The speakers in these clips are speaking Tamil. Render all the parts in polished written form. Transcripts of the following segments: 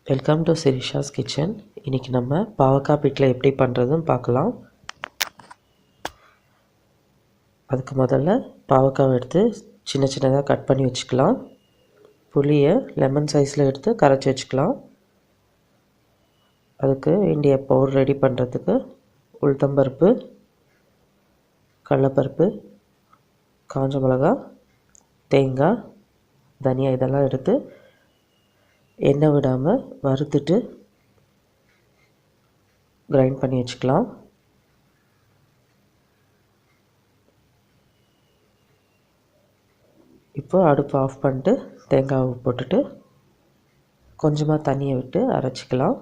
Welcome to Sirisha's kitchen. இன்றைக்கி நம்ம பாவக்காய் பிட்லை எப்படி பண்ணுறதுன்னு பார்க்கலாம். அதுக்கு முதல்ல பாவக்காவை எடுத்து சின்ன சின்னதாக கட் பண்ணி வச்சுக்கலாம். புளியை லெமன் சைஸில் எடுத்து கரைச்சி வச்சுக்கலாம். அதுக்கு வேண்டிய பவுடர் ரெடி பண்ணுறதுக்கு உளுத்தம்பருப்பு, கடலைப்பருப்பு, காஞ்ச மிளகாய், தேங்காய், தனியா இதெல்லாம் எடுத்து எண்ணெய் விடாமல் வறுத்துட்டு கிரைண்ட் பண்ணி வச்சுக்கலாம். இப்போ அடுப்பு ஆஃப் பண்ணிட்டு தேங்காவை போட்டுட்டு கொஞ்சமாக தண்ணியை விட்டு அரைச்சிக்கலாம்.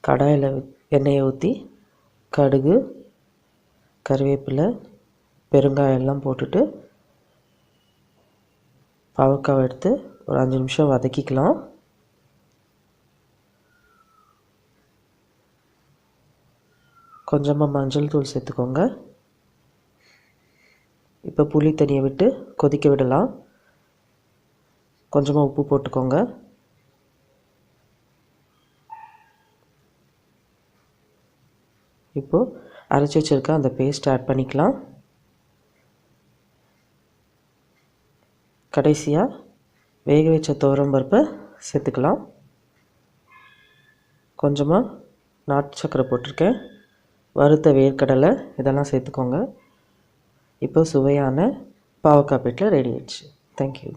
கடாயில் எண்ணெயை ஊற்றி கடுகு, கருவேப்பிலை, பெருங்காயம் எல்லாம் போட்டுட்டு பாவக்காவை எடுத்து ஒரு 5 நிமிஷம் வதக்கிக்கலாம். கொஞ்சமாக மஞ்சள் தூள் சேர்த்துக்கோங்க. இப்போ புளி தண்ணியை விட்டு கொதிக்க விடலாம். கொஞ்சமாக உப்பு போட்டுக்கோங்க. இப்போது அரைச்சி வச்சுருக்க அந்த பேஸ்ட் ஆட் பண்ணிக்கலாம். கடைசியாக வேக வச்ச துவரம்பருப்பை சேர்த்துக்கலாம். கொஞ்சமாக நாட்டு சர்க்கரை போட்டிருக்கேன், வறுத்த வேர்க்கடலை இதெல்லாம் சேர்த்துக்கோங்க. இப்போ சுவையான பாவக்காய் பிட்லை ரெடி ஆயிடுச்சு. தேங்க்யூ.